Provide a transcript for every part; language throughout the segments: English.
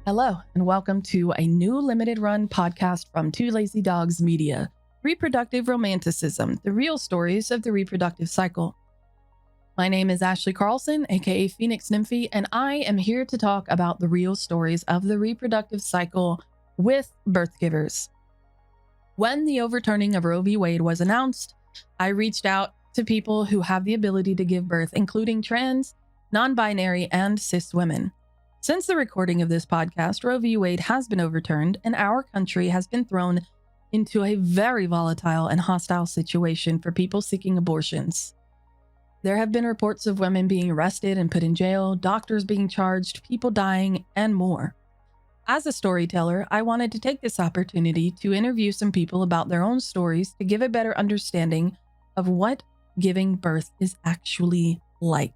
Hello, and welcome to a new limited run podcast from Two Lazy Dogs Media, Reproductive Romanticism, the real stories of the reproductive cycle. My name is Ashley Carlson, aka Phoenix Nymphy, and I am here to talk about the real stories of the reproductive cycle with birth givers. When the overturning of Roe v. Wade was announced, I reached out to people who have the ability to give birth, including trans, non-binary, and cis women. Since the recording of this podcast, Roe v. Wade has been overturned, and our country has been thrown into a very volatile and hostile situation for people seeking abortions. There have been reports of women being arrested and put in jail, doctors being charged, people dying, and more. As a storyteller, I wanted to take this opportunity to interview some people about their own stories to give a better understanding of what giving birth is actually like.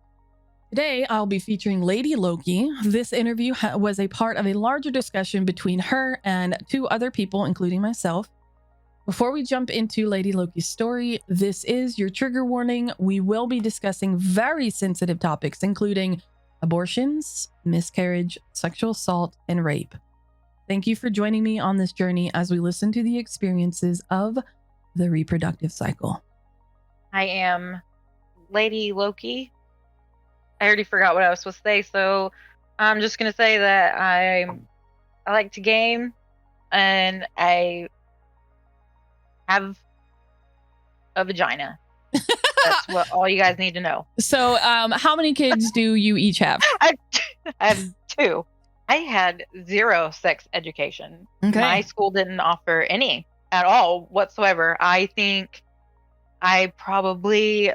Today, I'll be featuring Ladiloki. This interview was a part of a larger discussion between her and two other people, including myself. Before we jump into Ladiloki's story, this is your trigger warning. We will be discussing very sensitive topics, including abortions, miscarriage, sexual assault, and rape. Thank you for joining me on this journey as we listen to the experiences of the reproductive cycle. I am Ladiloki. I already forgot what I was supposed to say, so I'm just gonna say that I like to game, and I have a vagina. That's what all you guys need to know. So, how many kids do you each have? I have two. I had zero sex education. Okay. My school didn't offer any at all whatsoever. I think I probably,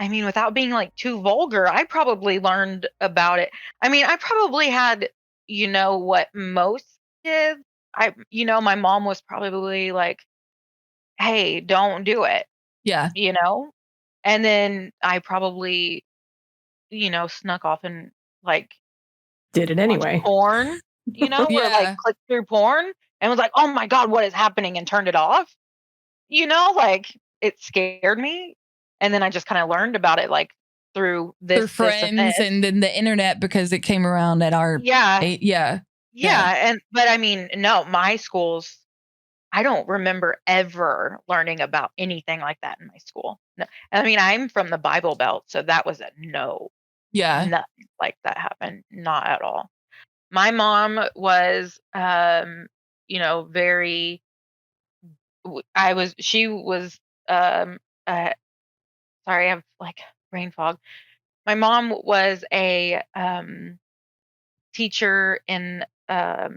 I mean, without being like too vulgar, I probably learned about it. I mean, I probably had, what most kids, my mom was probably like, hey, don't do it. Yeah. And then I probably, snuck off and like did it anyway. Porn, or like clicked through porn and was like, oh my God, what is happening? And turned it off. Like it scared me. And then I just kind of learned about it like through friends and then the internet because it came around at our Yeah. But I mean, no, my schools, I don't remember ever learning about anything like that in my school. No. I mean, I'm from the Bible Belt, so that was a no. Yeah. Nothing like that happened. Not at all. My mom was, very, she was, sorry, I have like brain fog. My mom was a teacher in a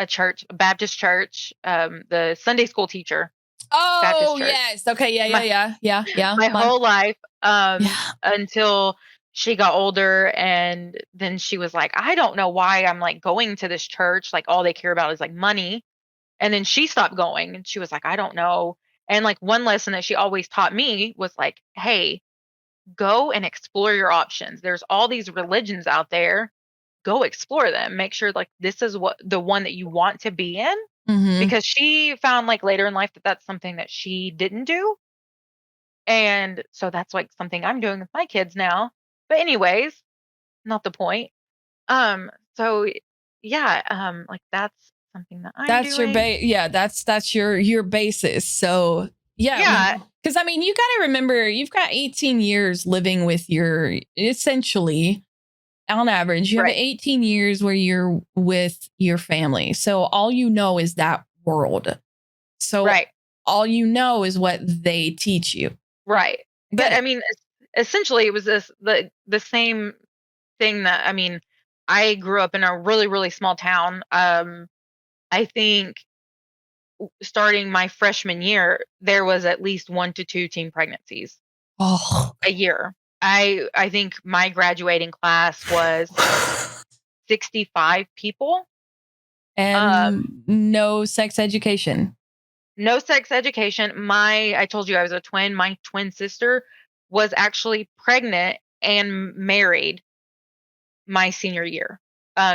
church, a Baptist church, the Sunday school teacher. Oh, yes. Okay. Yeah. My whole life until she got older, and then she was like, I don't know why I'm like going to this church. Like all they care about is like money. And then she stopped going, and she was like, I don't know. And like one lesson that she always taught me was like, hey, go and explore your options. There's all these religions out there. Go explore them. Make sure like this is what the one that you want to be in. Mm-hmm. Because she found like later in life that that's something that she didn't do. And so that's like something I'm doing with my kids now. But anyways, not the point. So yeah, like that's something that I'm that's doing. That's your basis. So yeah. Because I mean, you got to remember, you've got 18 years living with essentially, on average, you have 18 years where you're with your family. So all you know is that world. So all you know is what they teach you. Right. But I mean, essentially it was the same thing that, I mean, I grew up in a really, really small town. I think starting my freshman year, there was at least 1 to 2 teen pregnancies a year. I think my graduating class was 65 people. And no sex education. No sex education. I told you I was a twin. My twin sister was actually pregnant and married my senior year.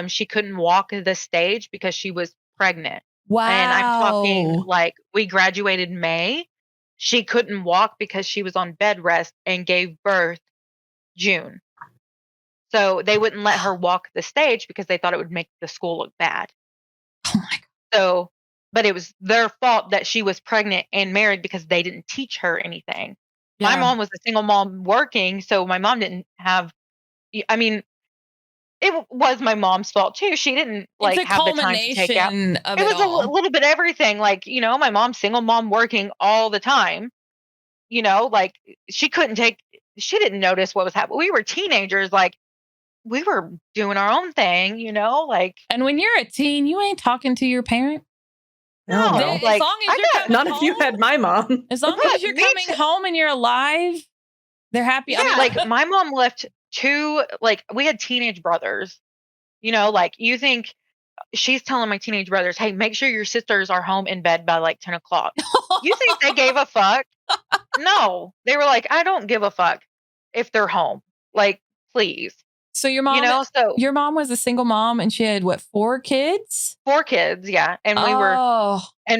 She couldn't walk the stage because she was pregnant. Wow. And I'm talking like we graduated May. She couldn't walk because she was on bed rest and gave birth June. So they wouldn't let her walk the stage because they thought it would make the school look bad. Oh my God. So, but it was their fault that she was pregnant and married because they didn't teach her anything. My mom was a single mom working, so my mom didn't have, I mean, it was my mom's fault too. She didn't like It's a have the time to take out. culmination of It it was all. little bit everything. Like, my mom's single mom working all the time. Like she didn't notice what was happening. We were teenagers, like we were doing our own thing, like. And when you're a teen, you ain't talking to your parent. No, As like long as you're coming None home, of you had my mom. as long as you're coming home and you're alive, they're happy. Yeah, I mean, like my mom left we had teenage brothers. Like you think she's telling my teenage brothers, hey, make sure your sisters are home in bed by like 10 o'clock. You think they gave a fuck? No, they were like, I don't give a fuck if they're home. Like, please. So your mom, your mom was a single mom, and she had what, 4 kids? 4 kids, yeah, and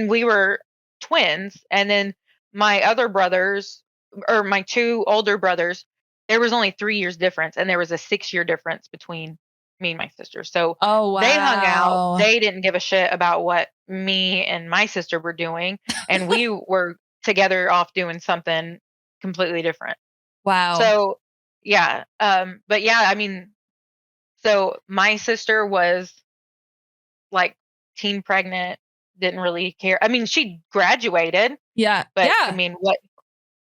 we were twins, and then my other brothers, or my 2 older brothers, there was only 3 years difference, and there was a 6-year difference between me and my sister. So they hung out. They didn't give a shit about what me and my sister were doing, and we were together off doing something completely different. Wow. So yeah, but yeah, I mean, so my sister was like teen pregnant, didn't really care. I mean, she graduated. Yeah. But yeah. I mean,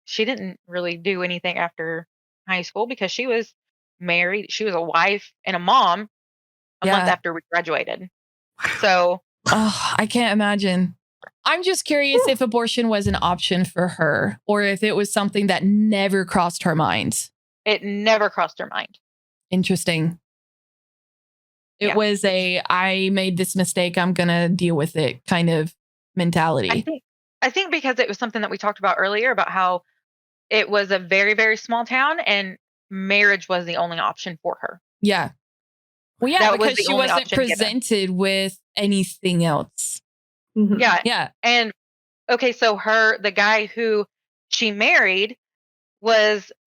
she didn't really do anything after high school because she was married. She was a wife and a mom a month after we graduated. So I can't imagine. I'm just curious if abortion was an option for her, or if it was something that never crossed her mind. It never crossed her mind. Interesting. It was I made this mistake, I'm going to deal with it kind of mentality. I think because it was something that we talked about earlier about how it was a very, very small town and marriage was the only option for her. Yeah. Well, yeah, because she wasn't presented with anything else. Mm-hmm. Yeah. Yeah. And okay, so the guy who she married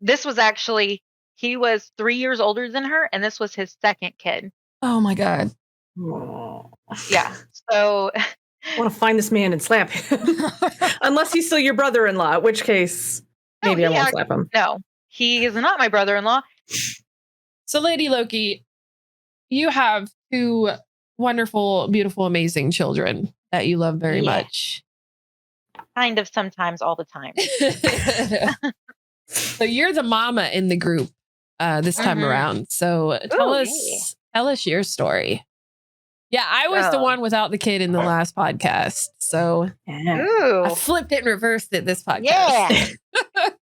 this was actually, he was 3 years older than her, and this was his second kid. Oh my God. Oh. Yeah. So I want to find this man and slap him. Unless he's still your brother-in-law, in which case maybe I won't slap him. No, he is not my brother-in-law. So Ladiloki, you have 2 wonderful, beautiful, amazing children that you love very much. Kind of sometimes, all the time. So you're the mama in the group this time around. So tell us your story. Yeah, I was the one without the kid in the last podcast. So I flipped it and reversed it this podcast. Yeah.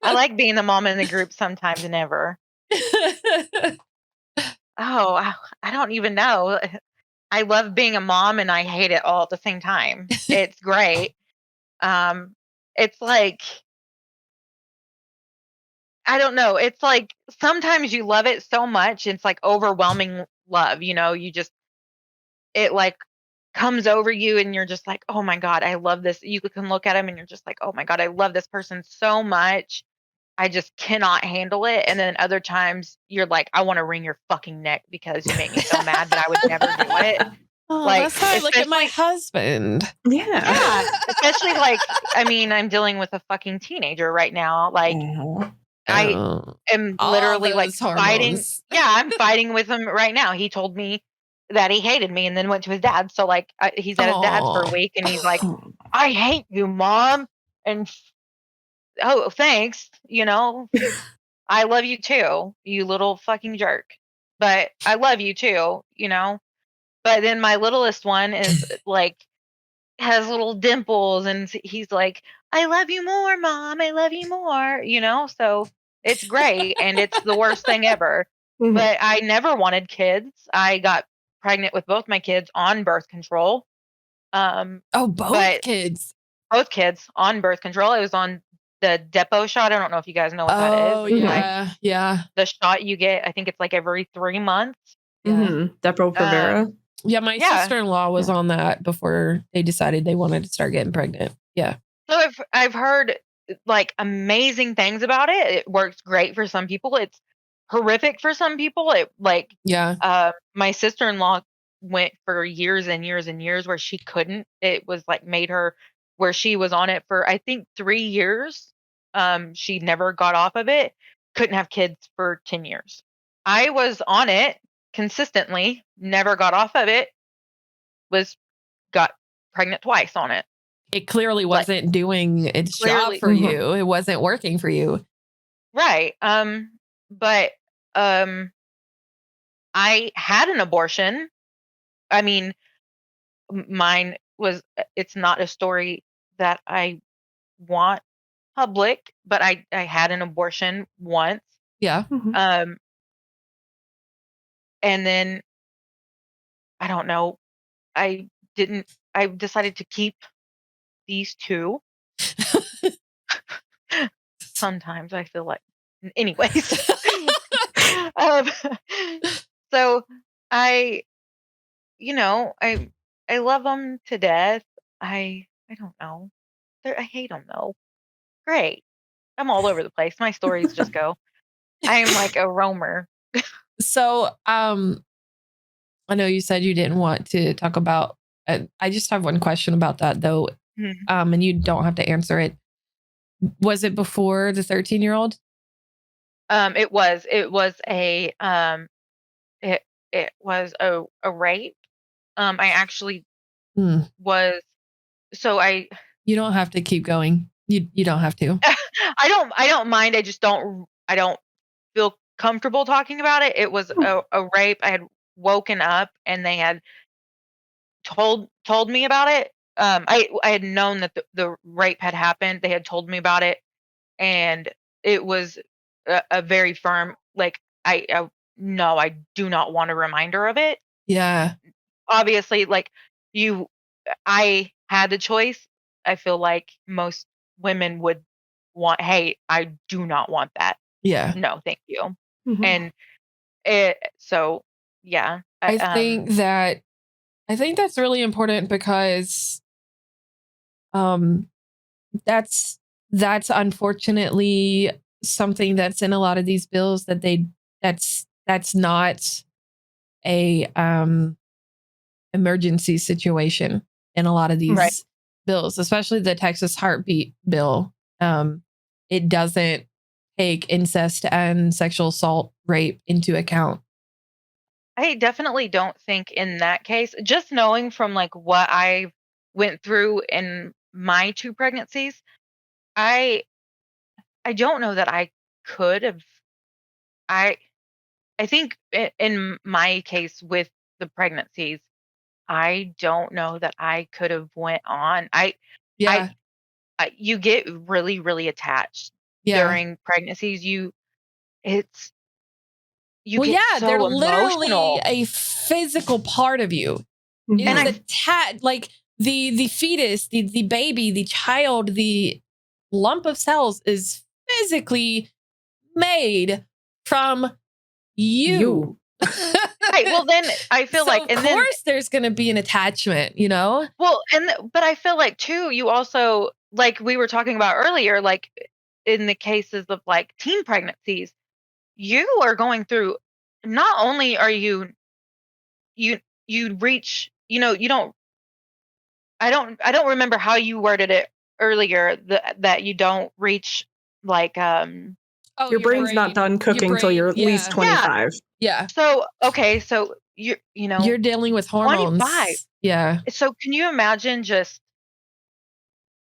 I like being the mom in the group sometimes and never. I don't even know. I love being a mom and I hate it all at the same time. It's great. It's like, I don't know. It's like sometimes you love it so much. It's like overwhelming love. It like comes over you and you're just like, oh my God, I love this. You can look at him and you're just like, oh my God, I love this person so much. I just cannot handle it. And then other times you're like, I want to wring your fucking neck because you make me so mad that I would never do it. Oh, like, that's how I look at my husband. Yeah. Especially like, I mean, I'm dealing with a fucking teenager right now. Like I am literally like fighting. Yeah, I'm fighting with him right now. He told me that he hated me and then went to his dad. So like he's at his dad's for a week and he's like, I hate you, Mom. And oh, thanks. I love you too, you little fucking jerk. But I love you too, But then my littlest one is like, has little dimples and he's like, I love you more, Mom. I love you more, So it's great. And it's the worst thing ever. Mm-hmm. But I never wanted kids. I got pregnant with both my kids on birth control. Both kids? Both kids on birth control. It was on the depot shot. I don't know if you guys know what that is. Oh, yeah. Yeah. The shot you get, I think it's like every 3 months. Mm-hmm. Depo-Provera. Yeah, my sister-in-law was on that before they decided they wanted to start getting pregnant. Yeah. So I've heard like amazing things about it. It works great for some people. horrific for some people. It like Yeah. My sister-in-law went for years and years and years where she couldn't. It was like made her where she was on it for I think 3 years. She never got off of it. Couldn't have kids for 10 years. I was on it consistently, never got off of it. Got pregnant twice on it. It clearly Like, wasn't doing its job clearly- for you. It wasn't working for you. Right. But I had an abortion. I mean, mine was it's not a story that I want public, but I had an abortion once. Yeah. And then I don't know. I decided to keep these two. Sometimes I feel like anyways. um, so I I love them to death. I don't know. I hate them though. Great. I'm all over the place. My stories just go. I am like a roamer. So, I know you said you didn't want to talk about. I just have one question about that though, and you don't have to answer it. Was it before the 13-year-old? It was a it was a rape. I actually was so I You don't have to keep going. You don't have to. I don't mind. I just don't feel comfortable talking about it. It was a rape. I had woken up and they had told me about it. I had known that the rape had happened. They had told me about it, and it was a very firm like no, I do not want a reminder of it. Yeah. Obviously, like I had the choice. I feel like most women would want, hey, I do not want that. Yeah. No, thank you. Mhm. And so yeah. I think that's really important because that's unfortunately something that's in a lot of these bills that's not a emergency situation in a lot of these bills, especially the Texas heartbeat bill. It doesn't take incest and sexual assault rape into account. I definitely don't think in that case, just knowing from like what I went through in my 2 pregnancies, I don't know that I could have. I think in my case with the pregnancies, I don't know that I could have went on. Yeah. You get really, really attached during pregnancies. It's you Well, get yeah, they're so literally emotional. a physical part of you. Mhm. It And is attached, like the fetus, the baby, the child, the lump of cells is physically made from you. Right. Well, then I feel So like, of and then course there's going to be an attachment, you know? well, but I feel like too, you also like we were talking about earlier, like in the cases of like teen pregnancies, you are going through. Not only are you reach, you don't. I don't remember how you worded it earlier. That you don't reach like Oh, Your brain's not done cooking till you're at least 25. Yeah. So okay, so You're dealing with hormones. 25. Yeah. So can you imagine just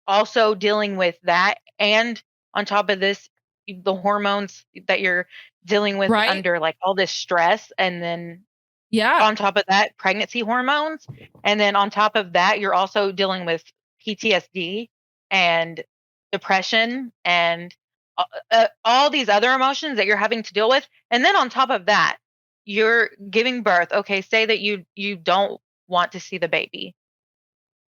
also dealing with that, and on top of this, the hormones that you're dealing with Right. under like all this stress, and then Yeah. on top of that, pregnancy hormones, and then on top of that, you're also dealing with PTSD and depression and all these other emotions that you're having to deal with, and then on top of that, you're giving birth. Okay, say that you don't want to see the baby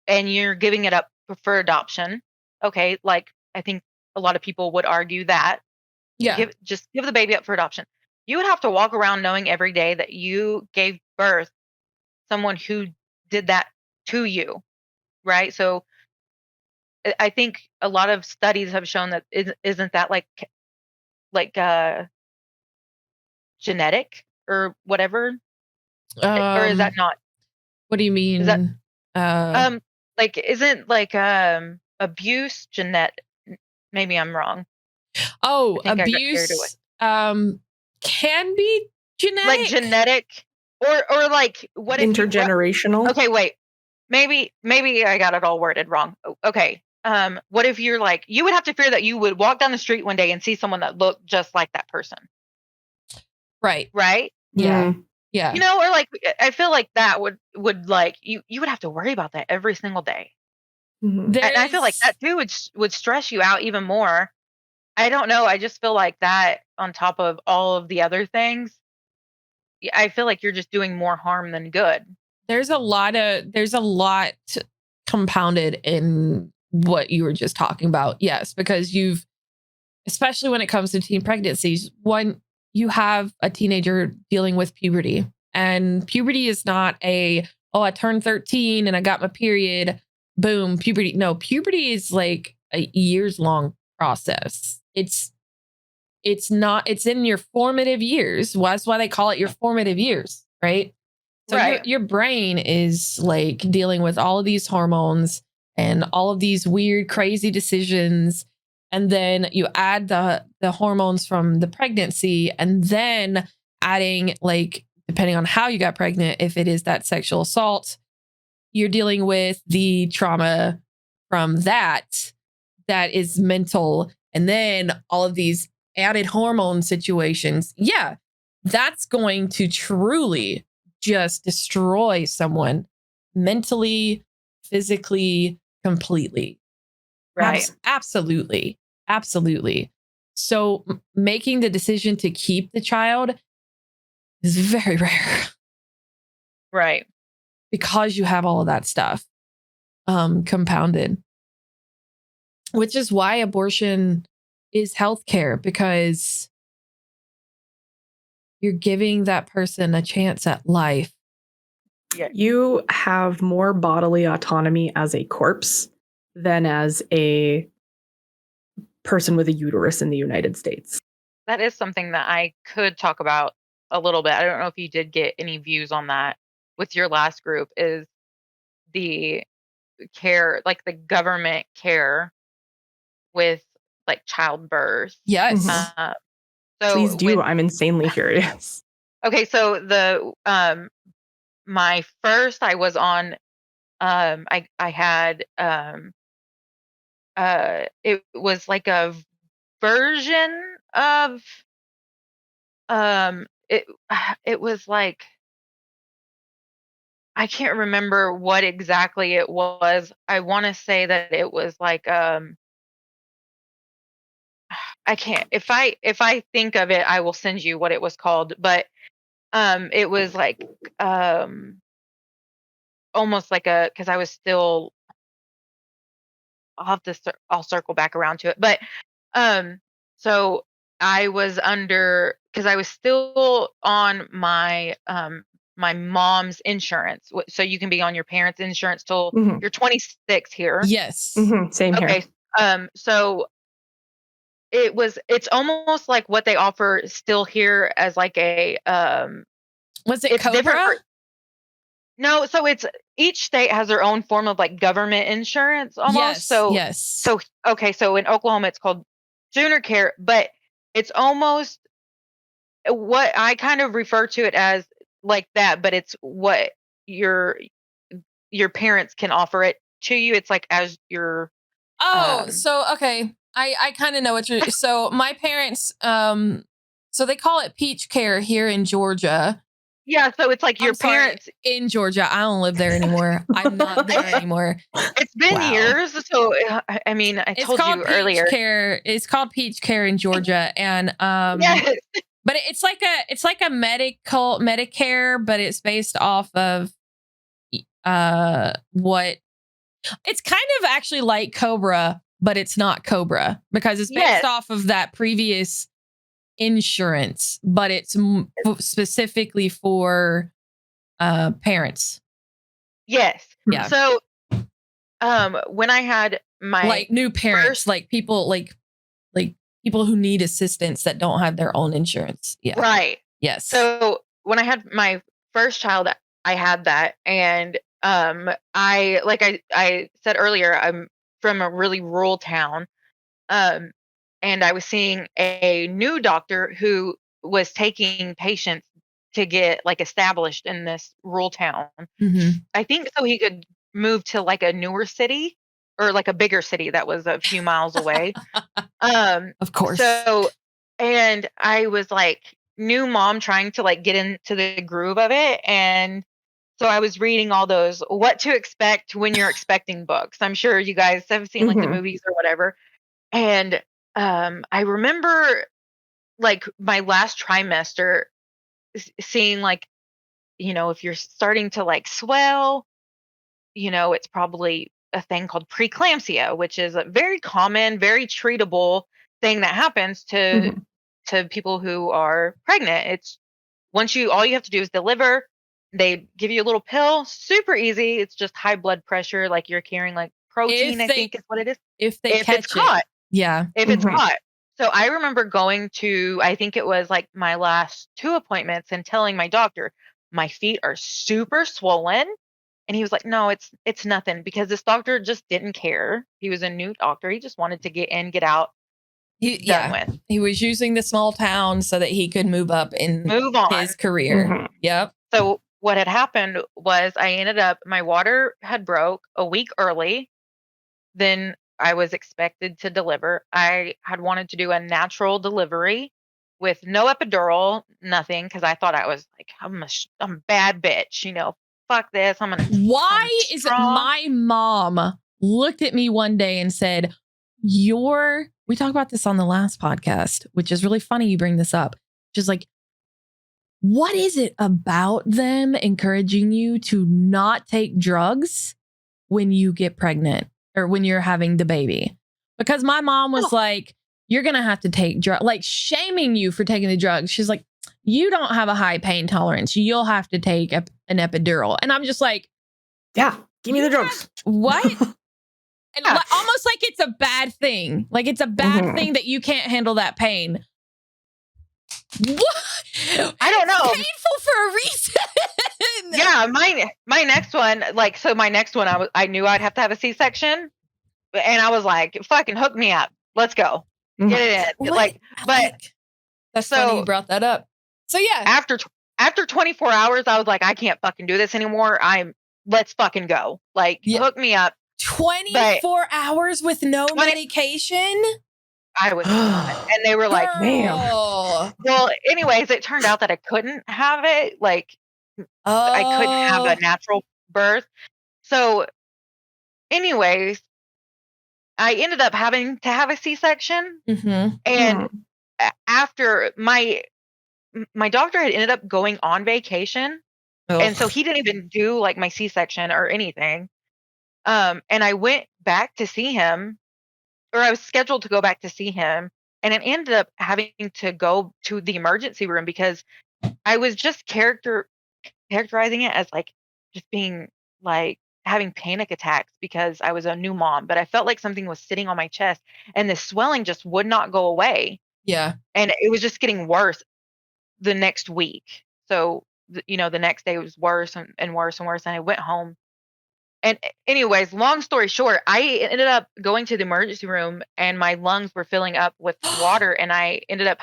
and you're giving it up for adoption. Okay, like I think a lot of people would argue that Yeah. just give the baby up for adoption. You would have to walk around knowing every day that you gave birth someone who did that to you, right? So I think a lot of studies have shown that isn't that like genetic or whatever, or is that not? What do you mean? Is that like isn't like abuse genetic? Maybe I'm wrong. Oh, I got carried abuse can be genetic. Like genetic, or like what if intergenerational? Okay, wait. Maybe I got it all worded wrong. Okay. What if you're like, you would have to fear that you would walk down the street one day and see someone that looked just like that person. Right. Right? Yeah. Yeah. You know, or like I feel like that would like you would have to worry about that every single day. And I feel like that too would stress you out even more. I don't know. I just feel like that on top of all of the other things, I feel like you're just doing more harm than good. There's a lot compounded in what you were just talking about. Yes, because especially when it comes to teen pregnancies, one, you have a teenager dealing with puberty, and puberty is not I turned 13 and I got my period. Boom, puberty. No, puberty is like a years long process. It's in your formative years. That's why they call it your formative years, right? So your brain is like dealing with all of these hormones and all of these weird, crazy decisions. And then you add the hormones from the pregnancy, and then adding, like, depending on how you got pregnant, if it is that sexual assault, you're dealing with the trauma from that is mental. And then all of these added hormone situations. Yeah, that's going to truly just destroy someone mentally, physically, completely. Right. Absolutely. So making the decision to keep the child is very rare. Right. Because you have all of that stuff compounded. Which is why abortion is healthcare, because you're giving that person a chance at life. Yeah. You have more bodily autonomy as a corpse than as a person with a uterus in the United States. That is something that I could talk about a little bit. I don't know if you did get any views on that with your last group, is the care, like the government care with like childbirth. Yes. So please do. I'm insanely curious. Okay, so the my first, I was on I had it was like a version of it was like, I can't remember what exactly it was. I want to say that it was like I can't, if I think of it, I will send you what it was called, but it was like almost like because I was still, I'll circle back around to it, but so I was under, because I was still on my my mom's insurance, so you can be on your parents' insurance till you're 26 here. Yes. Same here. Okay. So it's almost like what they offer still here as like a was it Cobra? No, so it's, each state has their own form of like government insurance almost. Yes. So okay, so in Oklahoma it's called Sooner Care, but it's almost what I kind of refer to it as like that, but it's what your parents can offer it to you. It's like as your so okay. I kind of know what you're, so my parents so they call it Peach Care here in Georgia. Yeah, so it's like your parents in Georgia. I don't live there anymore. I'm not there anymore. It's been years, so I mean, I told you earlier. It's called Peach Care in Georgia, and yes. But it's like a Medicare, but it's based off of what, it's kind of actually like Cobra, but it's not Cobra because it's based off of that previous insurance, but it's specifically for parents. Yes. Yeah. So when I had my like new parents, like people like people who need assistance that don't have their own insurance. Yeah. Right. Yes. So when I had my first child, I had that, and I said earlier, I'm from a really rural town, um, and I was seeing a new doctor who was taking patients to get like established in this rural town. Mhm. I think so he could move to like a newer city or like a bigger city that was a few miles away. Of course. So, and I was like, new mom trying to like get into the groove of it. And so I was reading all those what to expect when you're expecting books. I'm sure you guys have seen like the movies or whatever. And I remember like my last trimester seeing like, if you're starting to like swell, it's probably a thing called preeclampsia, which is a very common, very treatable thing that happens to people who are pregnant. It's all you have to do is deliver. They give you a little pill, super easy. It's just high blood pressure, like you're carrying like protein, I think is what it is. If they If it's catch it. caught. Yeah. If it's caught. So I remember going to, I think it was like my last 2 appointments and telling my doctor, my feet are super swollen. And he was like, no, it's nothing, because this doctor just didn't care. He was a new doctor. He just wanted to get in, get out, done with. He was using the small town so that he could move up in Move on. his career. Yep. So what had happened was my water had broke a week early. Then I was expected to deliver. I had wanted to do a natural delivery with no epidural, nothing, because I thought I was like, I'm a bad bitch, fuck this. Why is it my mom looked at me one day and said, we talked about this on the last podcast, which is really funny you bring this up. Just like, what is it about them encouraging you to not take drugs when you get pregnant or when you're having the baby? Because my mom was like, you're going to have to take drugs, like shaming you for taking the drugs. She's like, you don't have a high pain tolerance. You'll have to take an epidural. And I'm just like, yeah, give me the drugs. What? And almost like it's a bad thing. Like it's a bad thing that you can't handle that pain. What? I don't know. It's painful for a reason. Yeah, my next one, my next one, I knew I'd have to have a C-section, and I was like, fucking hook me up. Let's go. Get it in. That's funny you brought that up. So yeah, after 24 hours, I was like, I can't fucking do this anymore. Let's fucking go. Hook me up. 24 hours with no medication? I was not. And they were like, damn. Well, anyways, it turned out that I couldn't have it. I couldn't have a natural birth. So anyways, I ended up having to have a C-section. And after my doctor had ended up going on vacation. And so he didn't even do like my C-section or anything. And I went back to see him, or I was scheduled to go back to see him. And I ended up having to go to the emergency room because I was just characterizing it as like just being like having panic attacks because I was a new mom, but I felt like something was sitting on my chest and the swelling just would not go away. Yeah. And it was just getting worse the next week. So, the next day it was worse and worse and worse. And I went home. And anyways, long story short, I ended up going to the emergency room and my lungs were filling up with water, and I ended up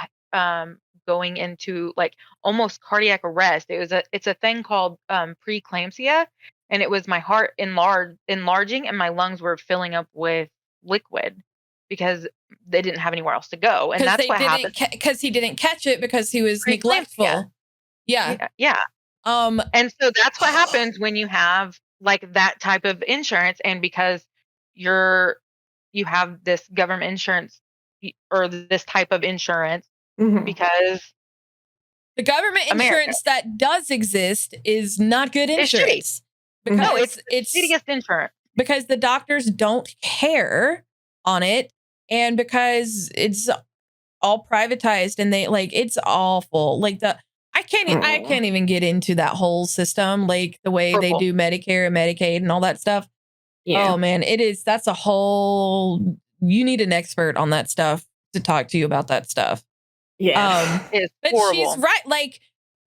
going into like almost cardiac arrest. It's a thing called preeclampsia, and it was my heart enlarging and my lungs were filling up with liquid because they didn't have anywhere else to go. And that's what happened. Because he didn't catch it because he was neglectful. Yeah. And so that's what happens when you have like that type of insurance, and because you have this government insurance or this type of insurance, because the government insurance that does exist is not good insurance. Because it's shittiest insurance. Because the doctors don't care on it, and because it's all privatized, and they like it's awful. Like I can't even get into that whole system, like the way they do Medicare and Medicaid and all that stuff. Yeah. Oh man, that's a whole, you need an expert on that stuff to talk to you about that stuff. Yeah. It's but horrible. she's right. Like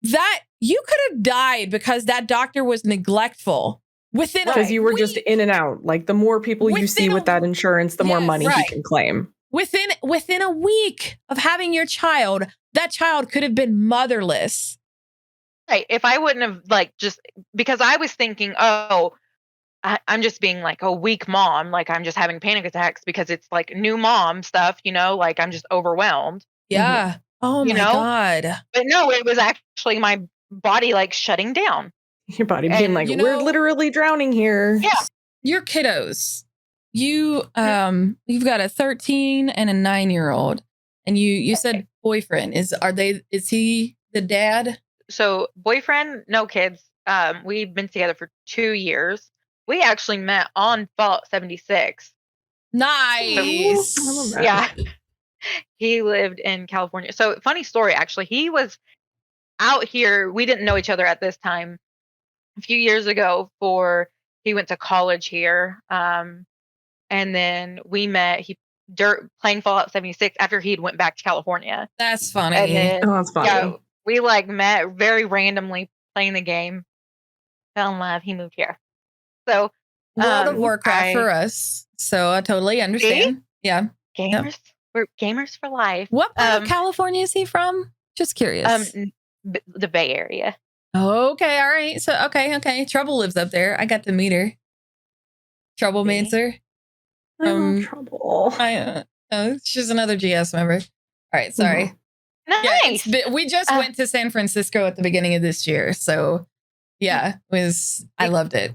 that, you could have died because that doctor was neglectful within Because you were week. just in and out. Like the more people you see with that insurance, the more money he can claim. Within a week of having your child, that child could have been motherless. Right. If I wouldn't have like just because I was thinking, oh, I'm just being like a weak mom, like I'm just having panic attacks because it's like new mom stuff, like I'm just overwhelmed. Yeah. Mm-hmm. Oh my God. But no, it was actually my body like shutting down. Your body being like, we're literally drowning here. Yeah. Your kiddos. You've got a 13 and a 9-year-old. And you said boyfriend. Is he the dad? So boyfriend, no kids. We've been together for 2 years. We actually met on Fallout 76. Nice. So, yeah. He lived in California. So funny story, actually. He was out here. We didn't know each other at this time. A few years ago he went to college here. And then we met playing Fallout 76 after he'd went back to California. That's funny. And then, that's funny. Yeah, we like met very randomly playing the game. Fell in love. He moved here. So World of Warcraft for us. So I totally understand. Yeah. Gamers. Yep. We're gamers for life. What part of California is he from? Just curious. The Bay Area. Okay. All right. So, okay. Trouble lives up there. I got to meet her. Troublemancer. Trouble. She's another GS member. All right. Sorry. Nice. Yeah, we just went to San Francisco at the beginning of this year. So, yeah, I loved it.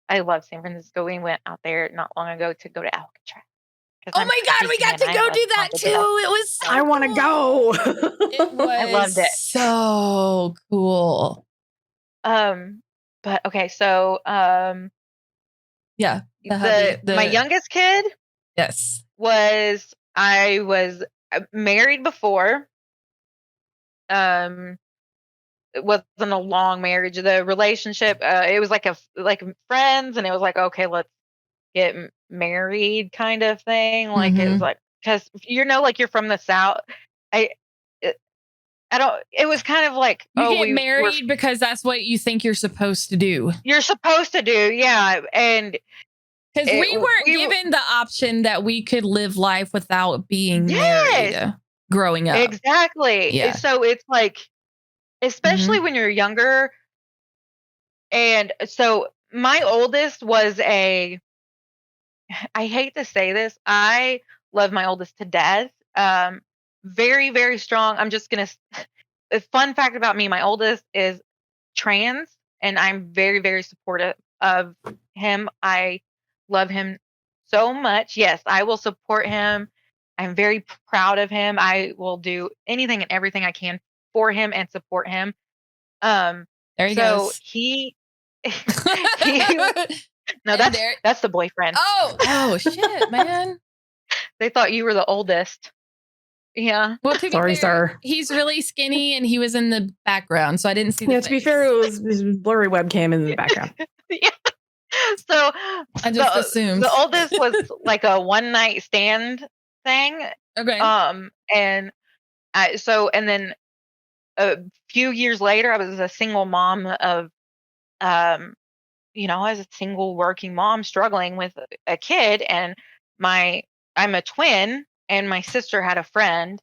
I love San Francisco. We went out there not long ago to go to Alcatraz. Oh my God, we got to go do that too. It was so I want to go. It was I loved it. So cool. But okay, so yeah. My youngest kid I was married before. It wasn't a long marriage. The relationship, it was like friends, and it was like, okay, let's get married kind of thing. Like it was like, because like you're from the South. It was kind of like, you get married because that's what you think you're supposed to do. You're supposed to do, yeah. And because we weren't given the option that we could live life without being married growing up. Exactly. Yeah. So it's like, especially when you're younger. And so my oldest was I hate to say this, I love my oldest to death. Very, very strong. I'm just going to, a fun fact about me, my oldest is trans, and I'm very, very supportive of him. I love him so much. Yes, I will support him. I'm very proud of him. I will do anything and everything I can for him and support him. There he goes. No, that's the boyfriend. Oh shit, man. They thought you were the oldest. Yeah. Well, sorry, sir. He's really skinny and he was in the background, so I didn't see the face. To be fair, it was blurry webcam in the background. Yeah. So I just assumed the oldest was like a one night stand thing. Okay. And then a few years later, I was a single mom of, I was a single working mom struggling with a kid, and I'm a twin, and my sister had a friend.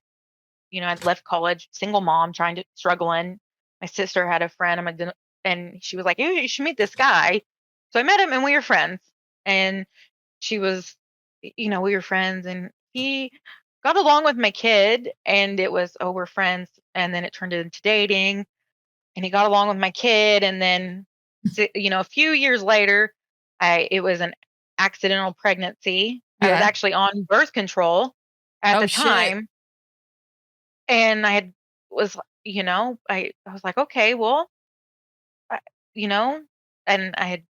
I'd left college, single mom, struggling. My sister had a friend, and she was like, you should meet this guy. So I met him, and we were friends. And she was, we were friends, and he got along with my kid, and it was, we're friends. And then it turned into dating, and he got along with my kid. And then, a few years later, it was an accidental pregnancy. Yeah. I was actually on birth control at the time. Shit. And I was like, okay, well, and I had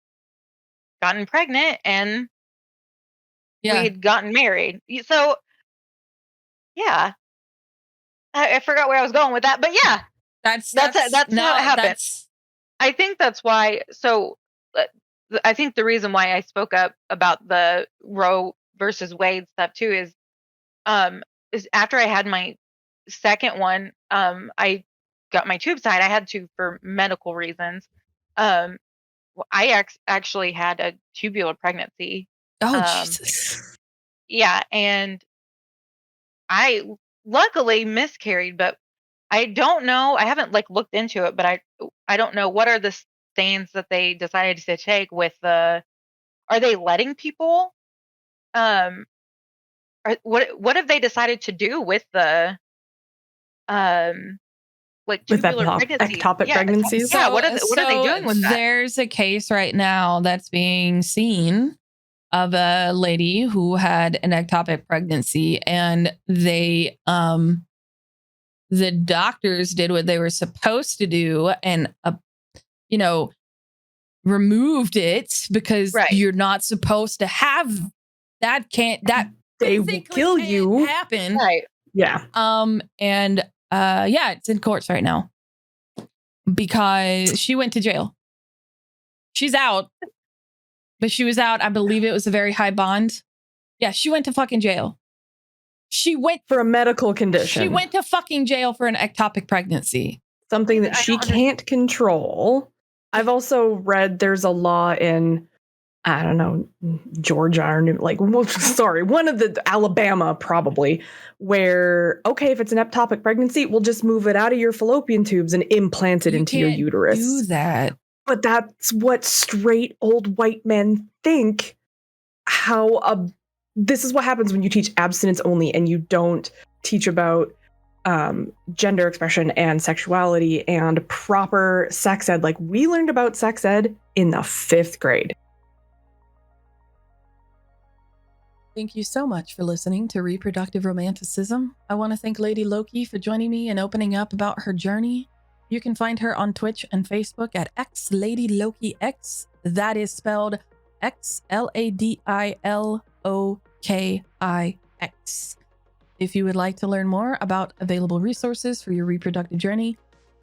gotten pregnant, and we had gotten married. So, yeah, I forgot where I was going with that, but yeah, that's how it happens. I think that's why. So, I think the reason why I spoke up about the Roe versus Wade stuff too is after I had my second one, I got my tubes tied. I had to for medical reasons. I actually had a tubular pregnancy. Oh, Um, Jesus. yeah, and I luckily miscarried, but I don't know. I haven't like looked into it, but I don't know what are the stands that they decided to take with the. Are they letting people? Um, what have they decided to do with the um like With tubular pregnancy? ectopic Yeah, pregnancies. yeah. What are they doing with that? There's a case right now that's being seen of a lady who had an ectopic pregnancy, and the doctors did what they were supposed to do and removed it because Right. you're not supposed to have that. They will kill you. Happen. Right. Yeah. And it's in courts right now because she went to jail. She's out, but she was out. I believe it was a very high bond. Yeah, she went to fucking jail. She went for a medical condition. She went to fucking jail for an ectopic pregnancy. Something that she can't control. I've also read there's a law in, I don't know, Georgia or one of the Alabama probably, where, okay, if it's an ectopic pregnancy, we'll just move it out of your fallopian tubes and implant it into your uterus. Do that. But that's what straight old white men think. This is what happens when you teach abstinence only and you don't teach about gender expression and sexuality and proper sex ed. Like, we learned about sex ed in the 5th grade. Thank you so much for listening to Reproductive Romanticism. I want to thank Ladiloki for joining me and opening up about her journey. You can find her on Twitch and Facebook at xLadiLokix. That is spelled xLadiLokix. If you would like to learn more about available resources for your reproductive journey,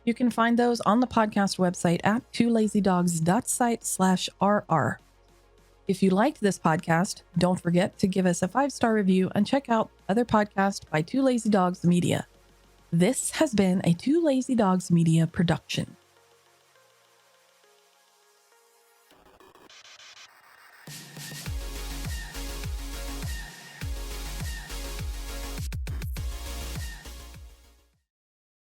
you can find those on the podcast website at twolazydogs.site/rr. If you liked this podcast, don't forget to give us a 5-star review and check out other podcasts by Two Lazy Dogs Media. This has been a Two Lazy Dogs Media production.